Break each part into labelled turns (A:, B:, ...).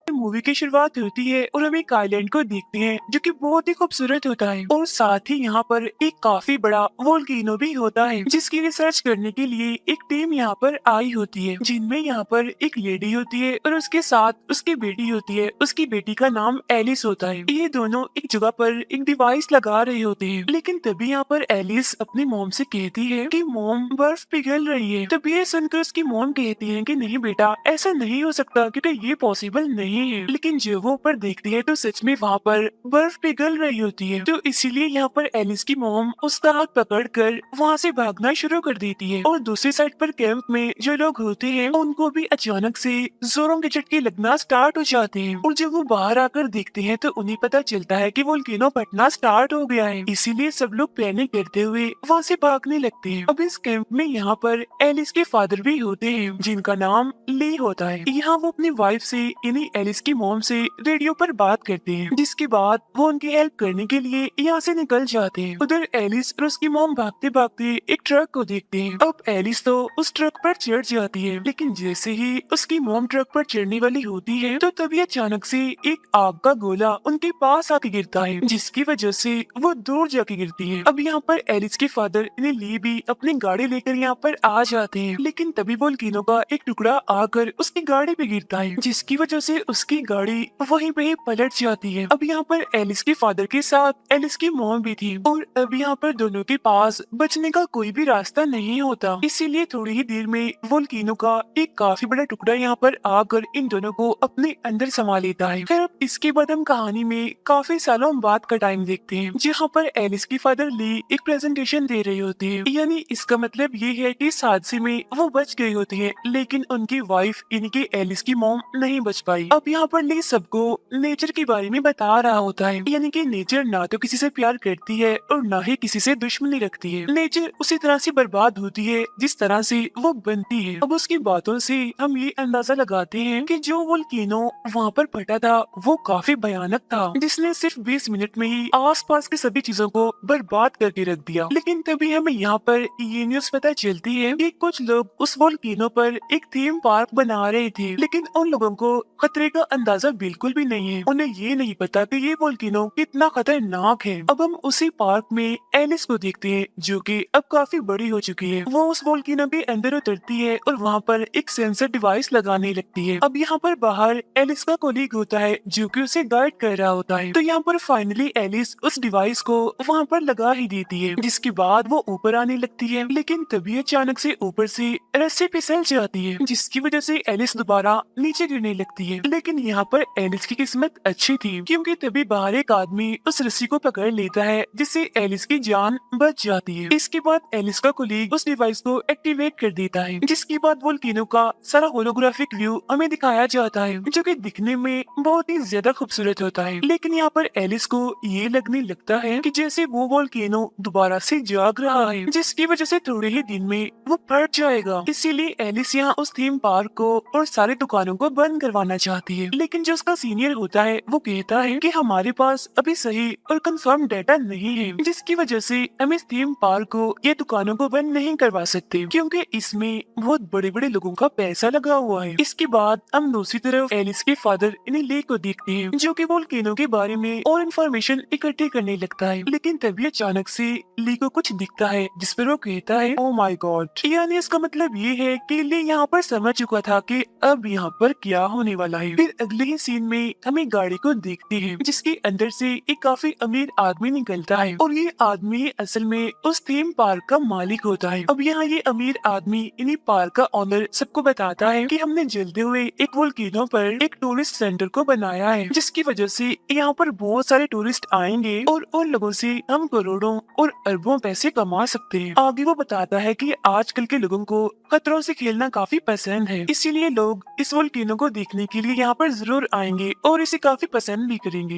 A: Movie की शुरुआत होती है और हम एक आइलैंड को देखते हैं जो कि बहुत ही खूबसूरत होता है और साथ ही यहाँ पर एक काफी बड़ा वोल्केनो भी होता है जिसकी रिसर्च करने के लिए एक टीम यहाँ पर आई होती है जिनमें यहाँ पर एक लेडी होती है और उसके साथ उसकी बेटी होती है। उसकी बेटी का नाम एलिस होता है। ये दोनों एक जगह पर एक डिवाइस लगा रहे होते हैं, लेकिन तभी यहाँ पर एलिस अपनी मॉम से कहती है कि मॉम बर्फ पिघल रही है। तभी ये सुनकर उसकी मॉम कहती है कि नहीं बेटा, ऐसा नहीं हो सकता क्योंकि ये पॉसिबल नहीं है। लेकिन जब वो ऊपर देखती है तो सच में वहाँ पर बर्फ पिघल रही होती है। तो इसीलिए यहाँ पर एलिस की मॉम उसका हाथ पकड़कर वहाँ से भागना शुरू कर देती है। और दूसरी साइड पर कैंप में जो लोग होते हैं उनको भी अचानक से जोरों के झटके लगना स्टार्ट हो जाते हैं और जब वो बाहर आकर देखते हैं तो उन्हें पता चलता है कि वोल्केनो फटना स्टार्ट हो गया है। इसीलिए सब लोग पैनिक करते हुए वहाँ से भागने लगते हैं। अब इस कैंप में यहाँ पर एलिस के फादर भी होते हैं जिनका नाम ली होता है। यहाँ वो अपनी वाइफ से यानी एलिस की मॉम से रेडियो पर बात करते हैं, जिसके बाद वो उनकी हेल्प करने के लिए यहाँ से निकल जाते हैं। उधर एलिस और उसकी मॉम भागते भागते एक ट्रक को देखते हैं। अब एलिस तो उस ट्रक पर चढ़ जाती है, लेकिन जैसे ही उसकी मॉम ट्रक पर चढ़ने वाली होती है तो तभी अचानक से एक आग का गोला उनके पास आके गिरता है, जिसकी वजह से वो दूर जाके गिरती है। अब यहाँ पर एलिस के फादर यानी ली भी अपनी गाड़ी लेकर यहाँ पर आ जाते हैं, लेकिन तभी वोल्केनो का एक टुकड़ा आकर उसकी गाड़ी पे गिरता है, जिसकी वजह से उसकी गाड़ी वहीं पे ही पलट जाती है। अब यहाँ पर एलिस के फादर के साथ एलिस की मॉम भी थी और अब यहाँ पर दोनों के पास बचने का कोई भी रास्ता नहीं होता। इसीलिए थोड़ी ही देर में वोल्केनो का एक काफी बड़ा टुकड़ा यहाँ पर आकर इन दोनों को अपने अंदर समा लेता है। फिर अब इसके बाद हम कहानी में काफी सालों बाद का टाइम देखते हैं, जहाँ पर एलिस की फादर ली एक प्रेजेंटेशन दे रही होती है। यानी इसका मतलब ये है कि इस हादसे में वो बच गई होती है, लेकिन उनकी वाइफ यानी कि एलिस की मॉम नहीं बच पाई। अब यहाँ पर ली सबको नेचर के बारे में बता रहा होता है, यानी कि नेचर ना तो किसी से प्यार करती है और ना ही किसी से दुश्मनी रखती है। नेचर उसी तरह से बर्बाद होती है जिस तरह से वो बनती है। अब उसकी बातों से हम ये अंदाजा लगाते हैं कि जो वोल्केनो वहाँ पर फटा था वो काफी भयानक था, जिसने सिर्फ 20 मिनट में ही आसपास की सभी चीजों को बर्बाद करके रख दिया। लेकिन तभी हमें यहाँ पर ये न्यूज पता चलती है कि कुछ लोग उस वोल्केनो पर एक थीम पार्क बना रहे थे, लेकिन उन लोगों को खतरे का अंदाजा बिल्कुल भी नहीं है। उन्हें ये नहीं पता कि ये वोल्केनो कितना खतरनाक है। अब हम उसी पार्क में एलिस को देखते हैं जो कि अब काफी बड़ी हो चुकी है। वो उस वोल्केनो के अंदर उतरती है और वहाँ पर एक सेंसर डिवाइस लगाने लगती है। अब यहाँ पर बाहर एलिस का कोलीग होता है जो कि उसे गाइड कर रहा होता है। तो यहाँ पर फाइनली एलिस उस डिवाइस को वहाँ पर लगा ही देती है, जिसके बाद वो ऊपर आने लगती है। लेकिन तभी अचानक से ऊपर से रस्सी फिसल जाती है, जिसकी वजह से एलिस दोबारा नीचे गिरने लगती है। लेकिन यहाँ पर एलिस की किस्मत अच्छी थी, क्योंकि तभी बाहर एक आदमी उस रस्सी को पकड़ लेता है, जिससे एलिस की जान बच जाती है। इसके बाद एलिस का कोलीग उस डिवाइस को एक्टिवेट कर देता है, जिसके बाद वोल्केनो का सारा होलोग्राफिक व्यू हमें दिखाया जाता है, जो कि दिखने में बहुत ही ज्यादा खूबसूरत होता है। लेकिन यहाँ पर एलिस को ये लगने लगता है कि जैसे वो वोल्केनो दोबारा से जाग रहा है, जिसकी वजह से थोड़े ही दिन में वो फट जाएगा। इसीलिए एलिस यहाँ उस थीम पार्क को और सारी दुकानों को बंद करवाना चाहती है। लेकिन जो उसका सीनियर होता है वो कहता है कि हमारे पास अभी सही और कंफर्म डाटा नहीं है, जिसकी वजह से हम इस थीम पार्क को या दुकानों को बंद नहीं करवा सकते, क्योंकि इसमें बहुत बड़े बड़े लोगों का पैसा लगा हुआ है। इसके बाद हम दूसरी तरफ एलिस के फादर इन्हें ले को देखते हैं, जो कि वोल्केनो के बारे में और इन्फॉर्मेशन इकट्ठी करने लगता है। लेकिन तभी अचानक से ली को कुछ दिखता है, जिस पर वो कहता है ओ माय गॉड। यानी इसका मतलब ये है कि ली यहाँ पर समझ चुका था कि अब यहाँ पर क्या होने वाला है। फिर अगले ही सीन में हम एक गाड़ी को देखते हैं, जिसके अंदर से एक काफी अमीर आदमी निकलता है और ये आदमी असल में उस थीम पार्क का मालिक होता है। अब यहाँ ये अमीर आदमी इन्हीं पार्क का ऑनर सबको बताता है कि हमने जलते हुए एक वोल्केनो पर एक टूरिस्ट सेंटर को बनाया है, जिसकी वजह से यहाँ पर बहुत सारे टूरिस्ट आएंगे और उन लोगों से हम करोड़ों और अरबों पैसे कमा सकते हैं। आगे वो बताता है कि आजकल के लोगों को खतरों से खेलना काफी पसंद है, इसीलिए लोग इस वोल्केनो को देखने के लिए यहाँ पर जरूर आएंगे और इसे काफी पसंद भी करेंगे।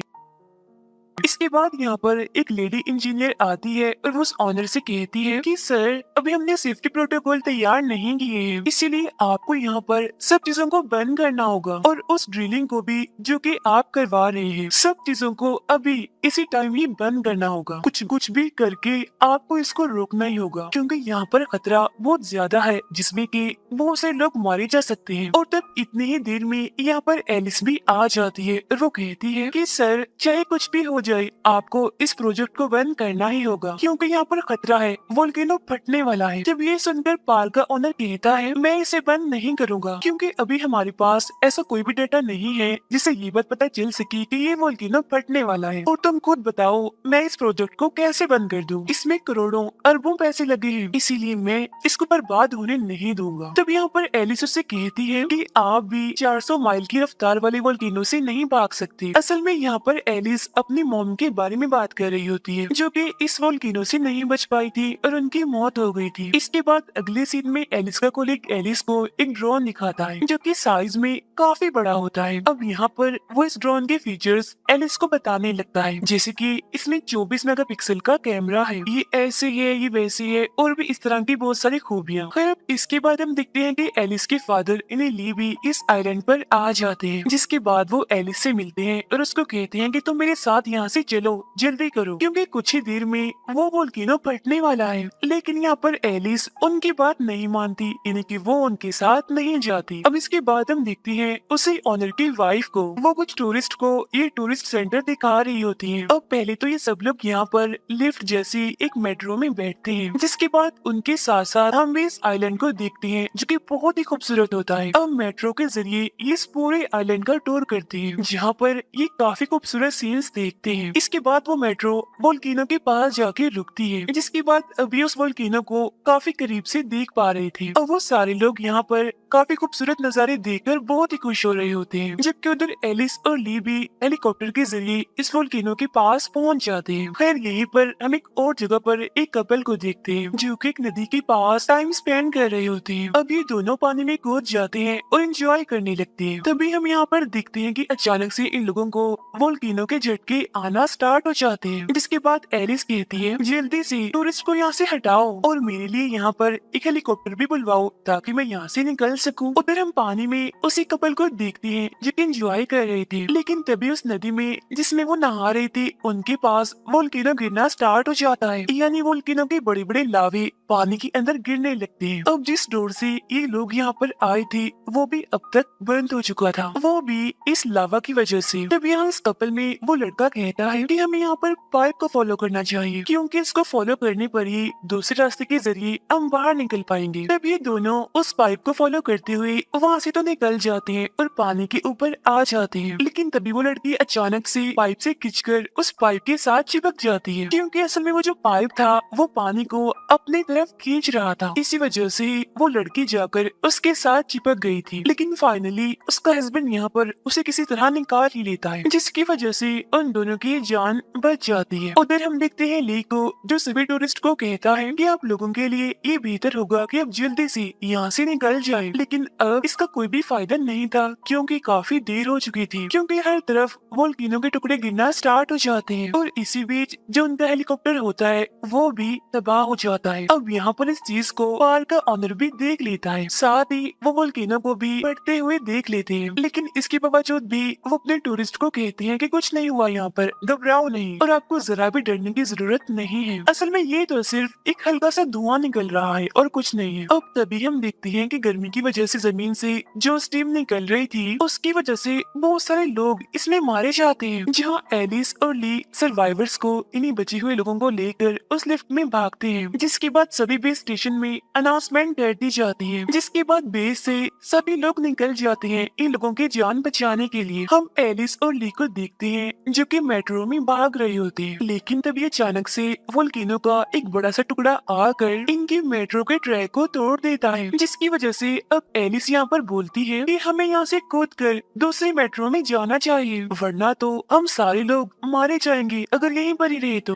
A: इसके बाद यहाँ पर एक लेडी इंजीनियर आती है और वो उस ऑनर से कहती है कि सर अभी हमने सेफ्टी प्रोटोकॉल तैयार नहीं किए हैं, इसीलिए आपको यहाँ पर सब चीजों को बंद करना होगा और उस ड्रिलिंग को भी जो कि आप करवा रहे हैं सब चीजों को अभी इसी टाइम ही बंद करना होगा। कुछ कुछ भी करके आपको इसको रोकना ही होगा क्योंकि यहाँ पर खतरा बहुत ज्यादा है जिसमें कि बहुत से लोग मारे जा सकते हैं। और तब इतनी ही देर में यहाँ पर एलिस भी आ जाती है और वो कहती है कि सर चाहे कुछ भी हो जाए आपको इस प्रोजेक्ट को बंद करना ही होगा क्योंकि यहाँ पर खतरा है, वोल्केनो फटने वाला है। जब ये सुनकर पार्क का ओनर कहता है मैं इसे बंद नहीं करूंगा क्योंकि अभी हमारे पास ऐसा कोई भी डेटा नहीं है जिससे ये बात पता चल सके कि ये वोल्केनो फटने वाला है। और तुम खुद बताओ मैं इस प्रोजेक्ट को कैसे बंद कर दूं? इसमें करोड़ों अरबों पैसे लगे हैं, इसीलिए मैं इसको बर्बाद होने नहीं दूंगा। तब यहाँ पर एलिस उससे कहती है कि आप भी 400 माइल की रफ्तार वाले वोल्केनो से नहीं भाग सकती। असल में यहाँ पर एलिस अपनी मॉम के बारे में बात कर रही होती है जो कि इस वोल्केनो से नहीं बच पाई थी और उनकी मौत हो गई थी। इसके बाद अगले सीन में एलिस का कोलीग एलिस को एक ड्रोन दिखाता है जो कि साइज में काफी बड़ा होता है। अब यहाँ पर वो इस ड्रोन के फीचर्स एलिस को बताने लगता है जैसे कि इसमें 24 मेगापिक्सल का कैमरा है, ये ऐसे है ये वैसे है और भी इस तरह की बहुत सारी खूबियाँ। खैर इसके बाद हम देखते हैं कि एलिस के फादर इन्हें ली भी इस आइलैंड पर आ जाते हैं जिसके बाद वो एलिस से मिलते हैं और उसको कहते हैं कि तुम मेरे साथ यहाँ से चलो जल्दी करो क्योंकि कुछ ही देर में वो वोल्केनो फटने वाला है। लेकिन यहाँ पर एलिस उनकी बात नहीं मानती यानी कि वो उनके साथ नहीं जाती। अब इसके बाद हम देखते हैं उसी ऑनर की वाइफ को, वो कुछ टूरिस्ट को ये टूरिस्ट सेंटर दिखा रही होती है। अब पहले तो ये सब लोग यहाँ पर लिफ्ट जैसी एक मेट्रो में बैठते हैं जिसके बाद उनके साथ साथ हम भी इस आइलैंड को देखते हैं जो कि बहुत ही खूबसूरत होता है। अब मेट्रो के जरिए ये इस पूरे आइलैंड का टूर करते हैं जहाँ पर ये काफी खूबसूरत सीन्स देखते हैं। इसके बाद वो मेट्रो वोल्केनो के पास जाके रुकती है जिसके बाद अभी उस वोल्केनो को काफी करीब से देख पा रहे थे। अब वो सारे लोग यहाँ पर काफी खूबसूरत नजारे देखकर बहुत ही खुश हो रहे होते हैं जबकि उधर एलिस और ली भी हेलीकॉप्टर के जरिए इस वोल्केनो के पास पहुंच जाते हैं। खैर यहीं पर हम एक और जगह पर एक कपल को देखते हैं जो कि एक नदी के पास टाइम स्पेंड कर रहे होते हैं। अब ये दोनों पानी में कूद जाते हैं और एंजॉय करने लगते हैं। तभी हम यहाँ पर देखते हैं कि अचानक से इन लोगों को वोल्केनो के झटके आना स्टार्ट हो जाते हैं जिसके बाद एलिस कहती है जल्दी से टूरिस्ट को यहाँ से हटाओ और मेरे लिए यहाँ पर एक हेलीकॉप्टर भी बुलवाओ ताकि मैं यहाँ से निकल सकूं। उधर हम पानी में उसी कपल को देखते हैं जो कि एंजॉय कर रहे थे। लेकिन तभी उस नदी में जिसमें वो नहा रहे थे उनके पास वोल्केनो गिरना स्टार्ट हो जाता है, यानी वोल्केनो के बड़े बड़े लावे पानी के अंदर गिरने लगते हैं। अब जिस डोर से ये लोग यहाँ पर आए थे वो भी अब तक बंद हो चुका था, वो भी इस लावा की वजह से। तब यहाँ इस कपल में वो लड़का कहता है कि हमें यहाँ पर पाइप को फॉलो करना चाहिए क्योंकि इसको फॉलो करने पर ही दूसरे रास्ते के जरिए हम बाहर निकल पाएंगे। तब ये दोनों उस पाइप को फॉलो करते हुए वहाँ से तो निकल जाते हैं और पानी के ऊपर आ जाते हैं। लेकिन तभी वो लड़की अचानक से पाइप से खिंचकर उस पाइप के साथ चिपक जाती है क्योंकि असल में वो जो पाइप था वो पानी को अपनी तरफ खींच रहा था। इसी वजह से वो लड़की जाकर उसके साथ चिपक गई थी। लेकिन फाइनली उसका हस्बैंड यहाँ पर उसे किसी तरह निकाल ही लेता है जिसकी वजह से उन दोनों की जान बच जाती है। उधर हम देखते हैं ली को जो सभी टूरिस्ट को कहता है कि आप लोगों के लिए ये बेहतर होगा कि आप जल्दी से यहाँ से निकल जाएं। लेकिन अब इसका कोई भी फायदा नहीं था क्योंकि काफी देर हो चुकी थी क्योंकि हर तरफ वोल्केनो के टुकड़े गिरना स्टार्ट हो जाते हैं और इसी बीच जो उनका हेलीकॉप्टर होता है वो भी तबाह हो जाता है। अब यहाँ पर इस चीज को पार्क का ऑनर भी देख लेता है, साथ ही वो वोल्केनो को भी बढ़ते हुए देख लेते हैं। लेकिन इसके बावजूद भी वो अपने टूरिस्ट को कहते हैं कि कुछ नहीं हुआ, यहाँ पर घबराओ नहीं और आपको जरा भी डरने की जरूरत नहीं है। असल में ये तो सिर्फ एक हल्का सा धुआं निकल रहा है और कुछ नहीं है। अब तभी हम देखते हैं कि गर्मी की वजह से जमीन से जो स्टीम निकल रही थी उसकी वजह से बहुत सारे लोग इसमें मारे जाते हैं। जहाँ एलिस और ली सर्वाइवर्स को इन्हीं बचे हुए लोगों को लेकर उस लिफ्ट में भागते हैं जिसके बाद सभी बेस स्टेशन में अनाउंसमेंट कर दी जाती है। जिसके बाद बेस से सभी लोग निकल जाते हैं इन लोगों की जान बचाने के लिए। हम एलिस और ली को देखते हैं जो कि मेट्रो में भाग रही होती है। लेकिन तभी अचानक से वोल्केनो का एक बड़ा सा टुकड़ा आकर इनके मेट्रो के ट्रैक को तोड़ देता है जिसकी वजह से अब एलिस यहाँ पर बोलती है कि हमें यहाँ से कूद कर दूसरे मेट्रो में जाना चाहिए वरना तो हम सारे लोग मारे जाएंगे अगर यहीं पर ही रहे तो।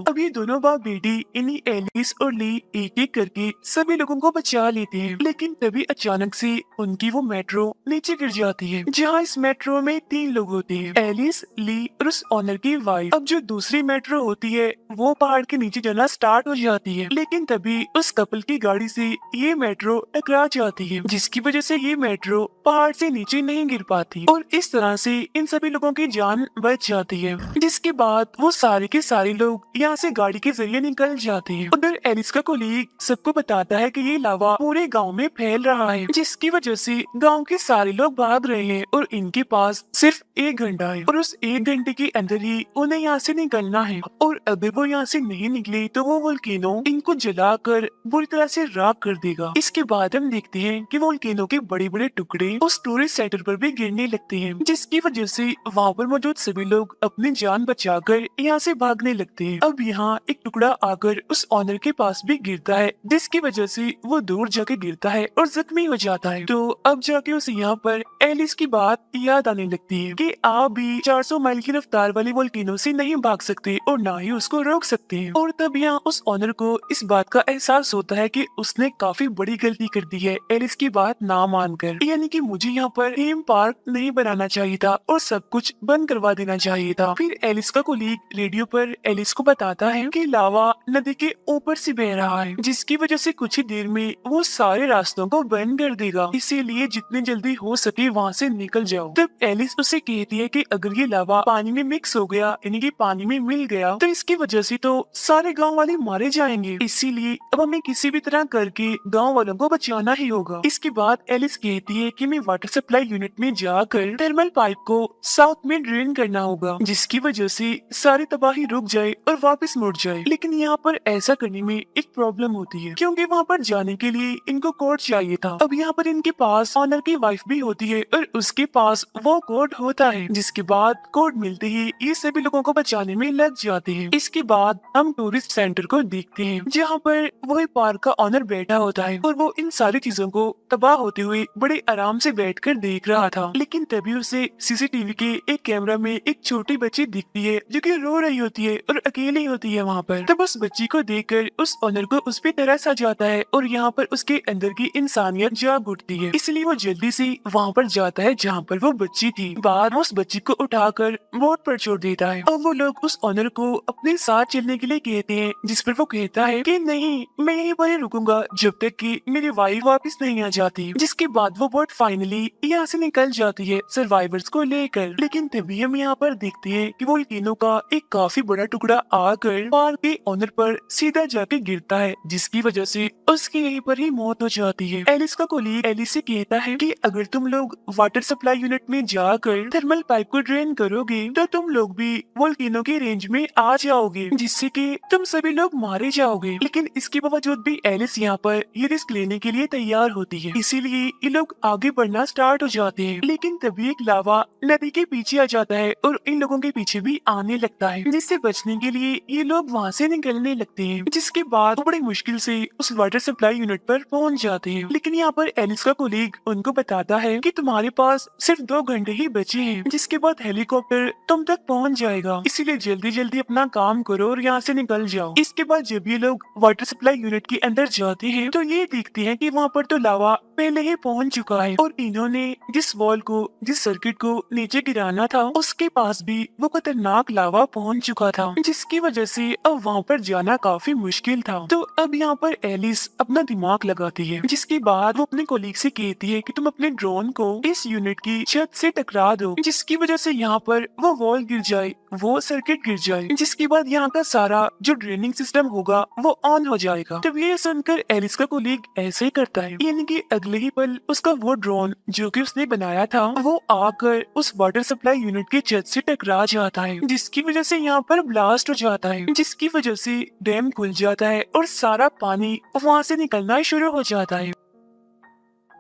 A: अब ये दोनों बाप बेटी इन्हीं एलिस और ली एक एक करके सभी लोगों को बचा लेते हैं, लेकिन तभी अचानक से उनकी वो मेट्रो नीचे गिर जाती है, जहाँ इस मेट्रो में 3 लोग होते हैं, एलिस, ली और उस ऑनर की वाइफ। अब जो दूसरी मेट्रो होती है वो पहाड़ के नीचे जाना स्टार्ट हो जाती है, लेकिन तभी उस कपल की गाड़ी से ये मेट्रो टकरा जाती है, जिसकी वजह से ये मेट्रो पहाड़ से नीचे नहीं गिर पाती और इस तरह से इन सभी लोगों की जान बच जाती है। जिसके बाद वो सारे के सारे लोग यहाँ से गाड़ी के जरिए निकल जाते हैं। उधर एलिस का कोलीग सबको बताता है कि ये लावा पूरे गांव में फैल रहा है, जिसकी वजह से गांव के सारे लोग भाग रहे हैं और इनके पास सिर्फ 1 घंटा है और उस 1 घंटे के अंदर ही उन्हें यहाँ से निकलना है और अगर वो यहाँ से नहीं निकले तो वो वोल्केनो इनको जलाकर बुरी तरह से राख कर देगा। इसके बाद हम देखते हैं कि वोल्केनो के बड़े बड़े टुकड़े उस टूरिस्ट सेंटर पर भी गिरने लगते हैं, जिसकी वजह से वहाँ पर मौजूद सभी लोग अपनी जान बचाकर यहाँ से भागने लगते हैं। अब यहाँ एक टुकड़ा आकर उस ऑनर के पास भी गिरता है, जिसकी वजह से वो दूर जाके गिरता है और जख्मी हो जाता है। तो अब जाके उसे यहाँ पर एलिस की बात याद आने लगती है कि आप भी 400 माइल की रफ्तार वाले वोल्केनो से नहीं भाग सकते और ना ही उसको रोक सकते हैं। और तब यहाँ उस ऑनर को इस बात का एहसास होता है कि उसने काफी बड़ी गलती कर दी है एलिस की बात ना मानकर, यानी कि मुझे यहाँ पर थीम पार्क नहीं बनाना चाहिए था और सब कुछ बंद करवा देना चाहिए था। फिर एलिस का कोलीग रेडियो पर एलिस को बताता है कि लावा नदी के ऊपर से बह रहा है, जिसकी वजह से कुछ ही देर में वो सारे रास्तों को बंद कर देगा, इसीलिए जितनी जल्दी हो सके वहाँ से निकल जाओ। तब एलिस उसे कहती है कि अगर ये लावा पानी में मिक्स हो गया, यानी कि पानी में मिल गया, तो इसकी वजह से तो सारे गांव वाले मारे जाएंगे, इसीलिए अब हमें किसी भी तरह करके गांव वालों को बचाना ही होगा। इसके बाद एलिस कहती है कि मैं वाटर सप्लाई यूनिट में जाकर थर्मल पाइप को साउथ में ड्रेन करना होगा, जिसकी वजह से सारी तबाही रुक जाए और वापस मुड़ जाए। लेकिन यहाँ पर ऐसा करने में एक प्रॉब्लम होती है, क्योंकि वहाँ पर जाने के लिए इनको कोड चाहिए था। अब यहाँ पर इनके पास ऑनर की वाइफ भी होती है और उसके पास वो कोड होता है, जिसके बाद कोड मिलते ही ये सभी लोगों को बचाने में लग जाते हैं। इसके बाद हम टूरिस्ट सेंटर को देखते हैं, जहाँ पर वही पार्क का ऑनर बैठा होता है और वो इन सारी चीजों को तबाह होते हुए बड़े आराम से बैठकर देख रहा था। लेकिन तभी उसे सीसीटीवी के एक कैमरा में एक छोटी बच्ची दिखती है जो कि रो रही होती है और अकेली होती है वहाँ पर। तब उस बच्ची को देखकर उस ऑनर को उस पे तरस आ जाता है और यहाँ पर उसके अंदर की इंसानियत जाग उठती है, इसलिए वो जल्दी से वहाँ पर जाता है जहाँ पर वो बच्ची थी। बाद में उस बच्ची को उठाकर बोट पर छोड़ देता है और वो लोग उस ऑनर को अपने साथ चलने के लिए कहते हैं, जिस पर वो कहता है कि नहीं, मैं यहीं पर ही रुकूंगा जब तक कि मेरी वाइफ वापस नहीं आ जाती। जिसके बाद वो बोट फाइनली यहाँ से निकल जाती है सर्वाइवर्स को लेकर। लेकिन तभी हम यहाँ पर देखते हैं कि वो तीनों का एक काफी बड़ा टुकड़ा आकर पार्क के ऑनर पर सीधा जाके गिरता है, जिसकी वजह से उसकी यहीं पर ही मौत हो जाती है। एलिस का कोलीग एलिस से कहता है कि अगर तुम लोग वाटर सप्लाई यूनिट में जाकर थर्मल पाइप को ड्रेन करोगे तो तुम लोग भी वोल्केनो की रेंज में आ जाओगे, जिससे कि तुम सभी लोग मारे जाओगे। लेकिन इसके बावजूद भी एलिस यहाँ पर ये रिस्क लेने के लिए तैयार होती है, इसीलिए ये लोग आगे बढ़ना स्टार्ट हो जाते हैं। लेकिन तभी एक लावा नदी के पीछे आ जाता है और इन लोगों के पीछे भी आने लगता है, जिससे बचने के लिए ये लोग वहाँ से निकलने लगते हैं। जिसके बाद वो बड़ी मुश्किल से उस वाटर सप्लाई यूनिट पर पहुँच जाते हैं। लेकिन यहाँ पर एलिस का कोलीग उनको बताता है कि तुम्हारे पास सिर्फ 2 घंटे ही बचे हैं, जिसके बाद हेलीकॉप्टर तुम तक पहुँच जाएगा, इसीलिए जल्दी जल्दी अपना काम करो और यहाँ से निकल जाओ। इसके बाद जब ये लोग वाटर सप्लाई यूनिट के अंदर जाते हैं तो ये देखते हैं कि वहाँ पर तो लावा पहले ही पहुँच चुका है और इन्होंने जिस वॉल को, जिस सर्किट को नीचे गिराना था, उसके पास भी वो खतरनाक लावा पहुँच चुका था, जिसकी वजह से अब वहाँ पर जाना काफी मुश्किल था। तो अब यहाँ पर एलिस अपना दिमाग लगाती है, जिसके बाद वो अपने कोलीग से कहती है कि तुम अपने ड्रोन को इस यूनिट की छत से टकरा दो, जिसकी वजह से यहाँ पर वो वॉल गिर जाए, वो सर्किट गिर जाए, जिसके बाद यहाँ का सारा जो ड्रेनिंग सिस्टम होगा वो ऑन हो जाएगा। तब ये सुनकर एलिस का कोलीग ऐसे ही करता है, यानी कि अगले ही पल उसका वो ड्रोन जो कि उसने बनाया था वो आकर उस वाटर सप्लाई यूनिट की छत से टकरा जाता है, जिसकी वजह से यहाँ पर ब्लास्ट हो जाता है, जिसकी वजह से डैम खुल जाता है और सारा पानी वहाँ से निकलना शुरू हो जाता है।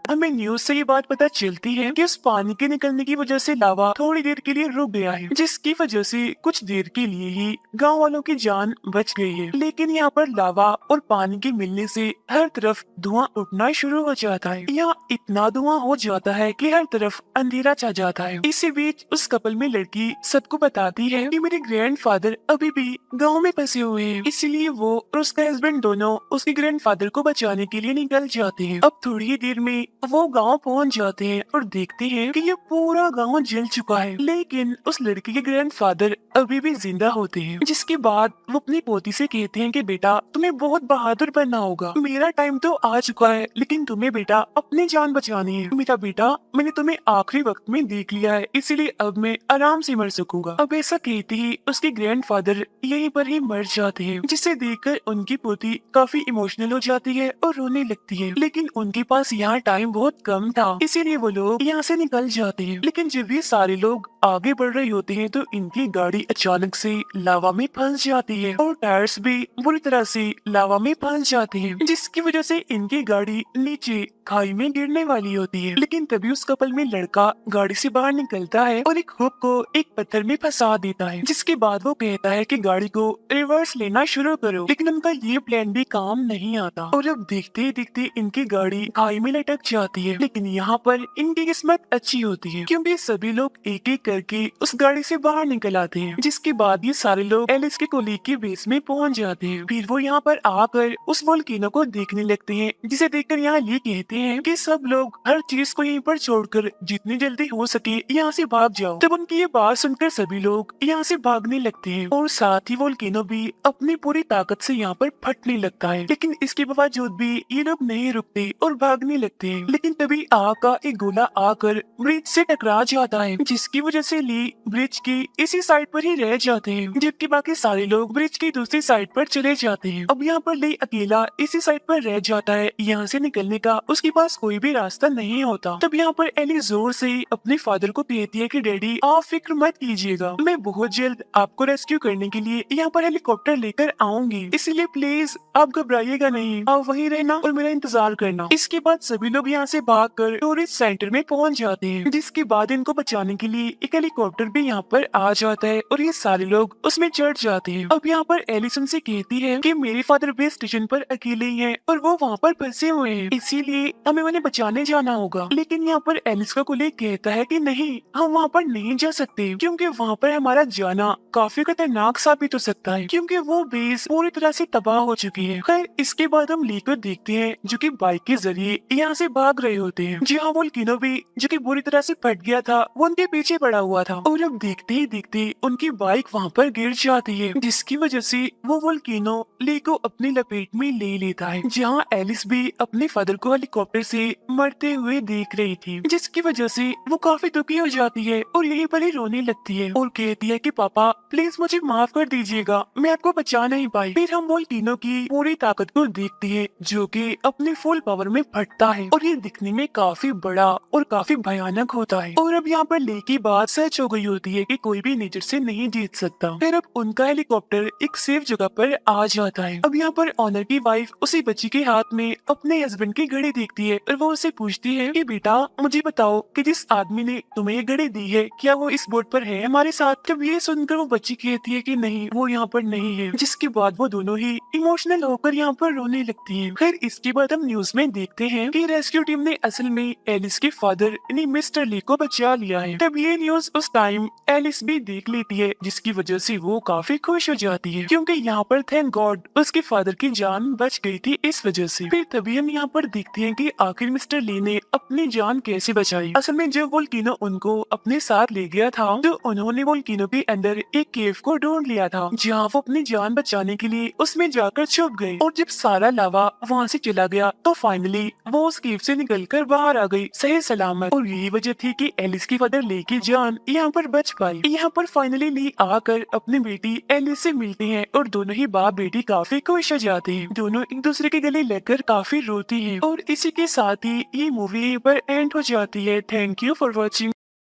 A: हमें न्यूज से ये बात पता चलती है कि उस पानी के निकलने की वजह से लावा थोड़ी देर के लिए रुक गया है, जिसकी वजह से कुछ देर के लिए ही गांव वालों की जान बच गई है। लेकिन यहाँ पर लावा और पानी के मिलने से हर तरफ धुआं उठना शुरू हो जाता है। यहाँ इतना धुआं हो जाता है कि हर तरफ अंधेरा छा जाता है। इसी बीच उस कपल में लड़की सबको बताती है कि मेरे ग्रैंडफादर अभी भी गांव में फंसे हुए हैं, इसलिए वो और उसका हस्बैंड दोनों उसके ग्रैंडफादर को बचाने के लिए निकल जाते हैं। अब थोड़ी ही देर में वो गांव पहुंच जाते हैं और देखते हैं कि ये पूरा गांव जल चुका है, लेकिन उस लड़की के ग्रैंडफादर अभी भी जिंदा होते हैं। जिसके बाद वो अपनी पोती से कहते हैं कि बेटा तुम्हें बहुत बहादुर बनना होगा, मेरा टाइम तो आ चुका है लेकिन तुम्हें बेटा अपनी जान बचानी है। मेरा बेटा मैंने तुम्हें आखिरी वक्त में देख लिया है, इसीलिए अब मैं आराम से मर सकूंगा। अब ऐसा कहते ही उसके ग्रैंडफादर यहीं पर ही मर जाते हैं, जिसे देखकर उनकी पोती काफी इमोशनल हो जाती है और रोने लगती है। लेकिन उनके पास यहाँ टाइम बहुत कम था, इसीलिए वो लोग यहाँ से निकल जाते हैं। लेकिन जब ये सारे लोग आगे बढ़ रहे होते हैं तो इनकी गाड़ी अचानक से लावा में फंस जाती है और टायर्स भी बुरी तरह से लावा में फंस जाते हैं, जिसकी वजह से इनकी गाड़ी नीचे खाई में गिरने वाली होती है। लेकिन तभी उस कपल में लड़का गाड़ी से बाहर निकलता है और एक हुक को एक पत्थर में फंसा देता है, जिसके बाद वो कहता है कि गाड़ी को रिवर्स लेना शुरू करो। लेकिन उनका ये प्लान भी काम नहीं आता और अब देखते ही देखते इनकी गाड़ी खाई में लटक जाती है। लेकिन यहाँ पर इनकी किस्मत अच्छी होती है, क्योंकि सभी लोग एक एक करके उस गाड़ी से बाहर निकल आते हैं। जिसके बाद ये सारे लोग एलिस के कोलीग के बेस में पहुंच जाते हैं। फिर वो यहाँ पर आकर उस वोल्केनो को देखने लगते हैं, जिसे देखकर यहाँ ये कहते हैं कि सब लोग हर चीज को यहीं पर छोड़कर जितनी जल्दी हो सके यहाँ से भाग जाओ। तब उनकी ये बात सुनकर सभी लोग यहाँ से भागने लगते हैं और साथ ही वोल्केनो भी अपनी पूरी ताकत से यहाँ पर फटने लगता है। लेकिन इसके बावजूद भी ये लोग नहीं रुकते और भागने लगते हैं। लेकिन तभी आग का एक गोला आकर ब्रिज से टकरा जाता है, जिसकी वजह से ली ब्रिज की इसी साइड पर ही रह जाते हैं, जबकि बाकी सारे लोग ब्रिज की दूसरी साइड पर चले जाते हैं। अब यहाँ पर ली अकेला इसी साइड पर रह जाता है। यहाँ से निकलने का उसके पास कोई भी रास्ता नहीं होता। तब यहाँ पर एली जोर से अपने फादर को कहती है कि डैडी आप फिक्र मत कीजिएगा, मैं बहुत जल्द आपको रेस्क्यू करने के लिए यहाँ पर हेलीकॉप्टर लेकर आऊंगी, इसलिए प्लीज आप घबराइएगा नहीं, आप वहीं रहना और मेरा इंतजार करना। इसके बाद सभी लोग यहाँ से भागकर टूरिस्ट सेंटर में पहुँच जाते हैं, जिसके बाद इनको बचाने के लिए एक हेलीकॉप्टर भी यहाँ पर आ जाता है और ये सारे लोग उसमें चढ़ जाते हैं। अब यहाँ पर एलिसन से कहती है कि मेरे फादर भी स्टेशन पर अकेले ही हैं और वो वहाँ पर फंसे हुए हैं, इसीलिए हमें उन्हें बचाने जाना होगा। लेकिन यहाँ पर एलिस का कोलीग कहता है कि नहीं, हम वहाँ पर नहीं जा सकते, क्योंकि वहाँ पर हमारा जाना काफी खतरनाक साबित हो सकता है, क्योंकि वो बेस पूरी तरह से तबाह हो चुकी है। खैर इसके बाद हम ली को देखते हैं जो कि बाइक के जरिए यहाँ से भाग रहे होते हैं। जी हाँ, वोल्केनो भी जो कि बुरी तरह से फट गया था वो उनके पीछे पड़ा हुआ था और अब देखते ही देखते उनकी बाइक वहाँ पर गिर जाती है, जिसकी वजह से वो वोल्केनो ली को अपनी लपेट में ले लेता है। जहाँ एलिस भी अपने फादर को हेलीकॉप्टर से मरते हुए देख रही थी, जिसकी वजह से वो काफी दुखी हो जाती है और यहीं पर ही रोने लगती है और कहती है कि पापा प्लीज मुझे माफ कर दीजिएगा, मैं आपको बचा नहीं पाई। फिर हम वोल्केनो की पूरी ताकत को देखते हैं जो कि अपने फुल पावर में फटता है और ये दिखने में काफी बड़ा और काफी भयानक होता है। और अब यहाँ पर ले की बात सच हो गई होती है कि कोई भी नेचर से नहीं जीत सकता। फिर अब उनका हेलीकॉप्टर एक सेफ जगह पर आ जाता है। अब यहाँ पर ऑनर की वाइफ उसी बच्ची के हाथ में अपने हस्बैंड की घड़ी देखती है और वो उससे पूछती है कि बेटा मुझे बताओ कि जिस आदमी ने तुम्हें ये घड़ी दी है क्या वो इस बोट पर है हमारे साथ। जब ये सुनकर वो बच्ची कहती है कि नहीं, वो यहाँ पर नहीं है, जिसके बाद वो दोनों ही इमोशनल होकर यहाँ पर रोने लगती है। खैर इसके बाद हम न्यूज में देखते हैं कि रेस्क्यू टीम ने असल में एलिस के फादर यानी मिस्टर ली को बचा लिया है। तब ये न्यूज उस टाइम एलिस भी देख लेती है, जिसकी वजह से वो काफी खुश हो जाती है, क्योंकि यहाँ पर थैंक गॉड उसके फादर की जान बच गई थी इस वजह से। फिर तभी हम यहाँ पर देखते हैं कि आखिर मिस्टर ली ने अपनी जान कैसे बचाई। असल में जब वोल्केनो उनको अपने साथ ले गया था तो उन्होंने वोल्केनो के अंदर एक केव को ढूंढ लिया था, जहाँ वो अपनी जान बचाने के लिए उसमें जाकर छुप गए। और जब सारा लावा वहाँ से चला गया तो फाइनली वो उस केव से निकलकर बाहर आ गई सही सलामत। और यही वजह थी कि एलिस की फादर ली की जान यहाँ पर बच पाई। यहाँ पर फाइनली ली आकर अपनी बेटी एलिस से मिलती है और दोनों ही बाप बेटी काफी खुश हो जाते हैं। दोनों एक दूसरे के गले लगकर काफी रोती है। और इसी के साथ ही ये मूवी पर एंड हो जाती है। Thank you for watching.